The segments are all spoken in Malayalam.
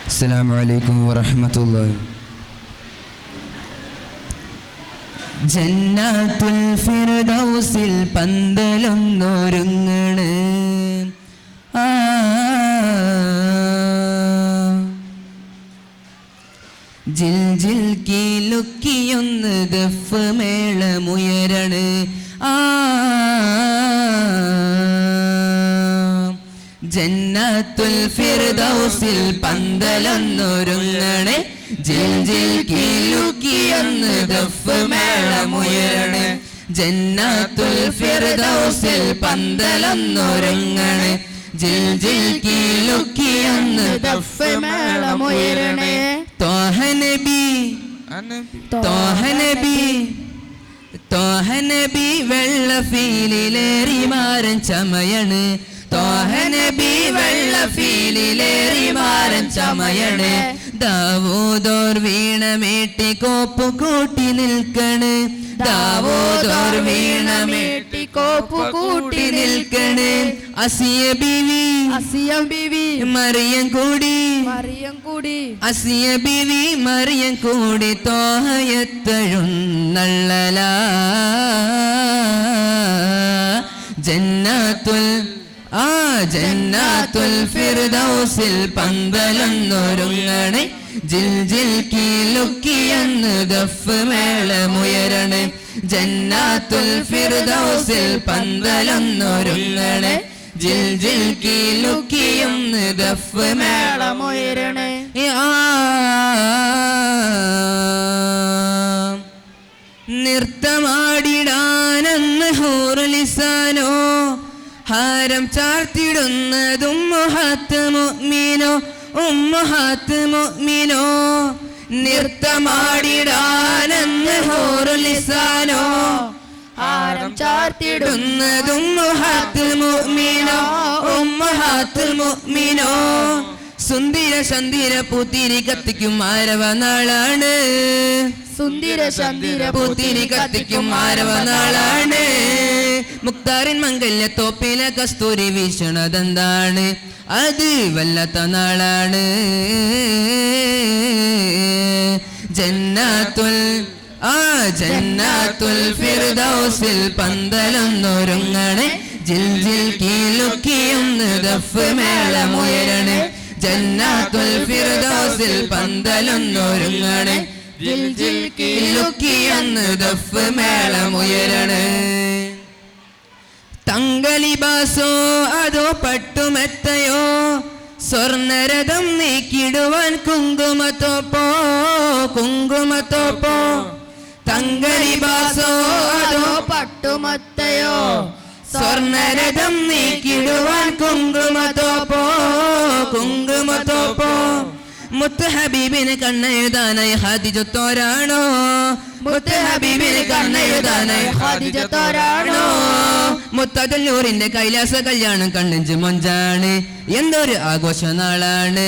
അസ്സലാമു അലൈക്കും വറഹ്മത്തുള്ളാഹി. ജന്നത്തുൽ ഫിർദൗസിൽ പന്തലൊന്നൊരുങ്ങണ്, ജിൽ ജിൽ കീലുക്കിയൊന്ന് ദഫ് മേളമുയരണ്. ജന്നത്തുൽ ഫിർദൗസിൽ പന്തലൊന്നൊരുങ്ങണ്, ജിൽ ജിൽ കീലുക്കിയൊന്ന് ദഫ് മേളമുയരണ്. ജന്നത്തുൽ ഫിർദൗസിൽ പന്തലൊന്നൊരുങ്ങണ്, ജിൽ ജിൽ കീലുക്കിയൊന്ന് ദഫ് മേളമുയരണ്. ത്വാഹ നബി ത്വാഹ നബി ത്വാഹ നബി വെള്ള ഫീലിലേറി മാരൻ ചമയണ്. ത്വാഹ നബി വെള്ള ഫീലിലേറി മാരൻ ചമയണ്. ദാവൂദോർ വീണമേട്ടി കോപ്പു കൂട്ടി നിൽക്കണ്. ദാവൂദോർ വീണമേട്ടി കോപ്പു കൂട്ടി നിൽക്കണ്. അസിയ ബിവി മറിയം കൂടി അസിയ ബിവി മറിയം കൂടി ത്വാഹയത്തഴുന്നള്ളല. ജന്നത്തുൽ ഫിർദൗസിൽ പന്തലൊന്നൊരുങ്ങണ്, ജിൽ ജിൽ കീലുക്കിയൊന്ന് ദഫ് മേളമുയരണ്. ജന്നത്തുൽ ഫിർദൗസിൽ പന്തലൊന്നൊരുങ്ങണ്, ജിൽ ജിൽ കീലുക്കിയൊന്ന് ദഫ് മേളമുയരണ്. നൃത്തമാടിടാനെന്ന് ഹൂറുലിസാനോ, ഹാരം ചാർത്തിടുന്നതും ഉമ്മഹാത്ത് മുഅ്മിനോ, ഉമ്മഹാത്ത് മുഅ്മിനോ. നൃത്തമാടിടാനെന്ന് ഹൂറുലിസാനോ, ഹാരം ചാർത്തിടുന്നതും ഉമ്മഹാത്ത് മുഅ്മിനോ, ഉമ്മഹാത്ത് മുഅ്മിനോ. സുന്ദര ചന്ദിര പൂത്തിരി കത്തിക്കും ആരവ നാളാണ്, സുന്ദര ചന്ദിര പൂത്തിരി കത്തിക്കും ആരവ നാളാണ്. മുക്താറിൻ മംഗല്യ തോപ്പിലെ കസ്തൂരി വീശണതെന്താണ്, അത് വല്ലാത്ത നാളാണ്. ജന്നത്തുൽ ഫിർദൗസിൽ പന്തലൊന്നൊരുങ്ങണ്, ജിൽ ജിൽ കീലുക്കിയൊന്ന് ദഫ് മേളമുയരണ്. ജന്നത്തുൽ ഫിർദൗസിൽ പന്തലൊന്നൊരുങ്ങണ്, ജിൽ ജിൽ കീലുക്കിയൊന്ന് ദഫ് മേളമുയരണ്. തങ്കലിബാസോ അതോ പട്ടുമെത്തയോ, സ്വർണരഥം നീക്കിടുവാൻ കുങ്കുമത്തോപ്പോ, കുങ്കുമത്തോപ്പോ. തങ്കലിബാസോ അതോ പട്ടുമെത്തയോ, സ്വർണരഥം നീക്കിടുവാൻ കുങ്കുമത്തോപ്പോ, കുങ്കുമത്തോപ്പോ. മുത്ത് ഹബീബിന് കണ്ണെഴുതാനായി ഖദീജത്തോരാണോ, മുത്ത് ഹബീബിന് കണ്ണെഴുതാനായി ഖദീജത്തോരാണോ. മുത്തദല്ലൂറിന്റെ കൈലാസ കല്യാണം കണ്ണഞ്ച് മൊഞ്ചാണ്, എന്തൊരു ആഘോഷ നാളാണ്.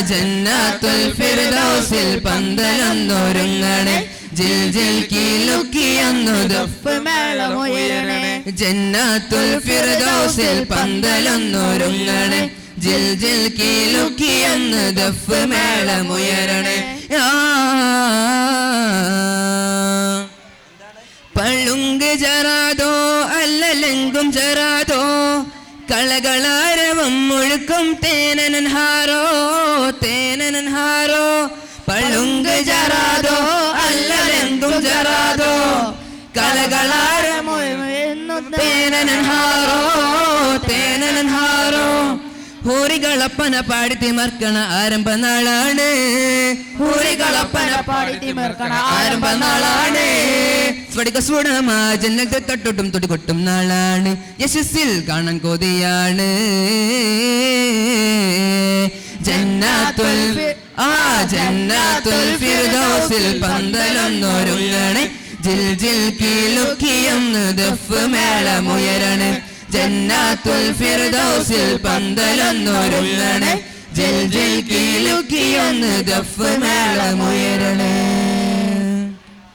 ജന്നത്തുൽ ഫിർദൗസിൽ പന്തലൊന്നൊരുങ്ങണ്, ജിൽ ജിൽ കീലുക്കിയൊന്ന് ദഫ് മേളമുയരണ്. ജന്നത്തുൽ ഫിർദൗസിൽ പന്തലൊന്നൊരുങ്ങണ്, ജിൽ ജിൽ കീലുക്കിയൊന്ന് ദഫ് മേളമുയരണ്. പളുങ്ക് ജറാതോ അല്ലലെങ്കും ജറാതോ, കളകളാരവം മുഴുക്കും തേനനൻഹാരോ, തേനനൻഹാരോ. പളുങ്ക് ജറാതോ അല്ലലെങ്കും ജറാതോ, കളകളാരമോ തേനനൻഹാരോ, തേനനൻഹാരോ. ഹൂറികളപ്പന പാടി തിമർക്കണ ആരംഭ നാളാണ്, ഹൂറികളപ്പന പാടി തിമർക്കണ ആരംഭ നാളാണ്. സ്ഫടിക സ്ഫുടമാ ജന്നത്തെ തട്ടൊട്ടും തുടികൊട്ടും നാളാണ്, യശസ്സിൽ കാണാൻ കൊതിയാണ്. ജന്നത്തുൽ ഫിർദൗസിൽ പന്തലൊന്നൊരുങ്ങണ്, ജിൽ ജിൽ കീലുക്കിയൊന്ന് ദഫ് മേളമുയരണ്. ജന്നത്തുൽ ഫിർദൗസിൽ പന്തലൊന്നൊരുങ്ങണ്, ജിൽ ജിൽ കീലുക്കിയൊന്ന് ദഫ് മേളമുയരണ്.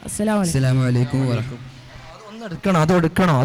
അസ്സലാമു അലൈക്കും വറഹ്മത്തുള്ളാഹി. അത് എടുക്കണോ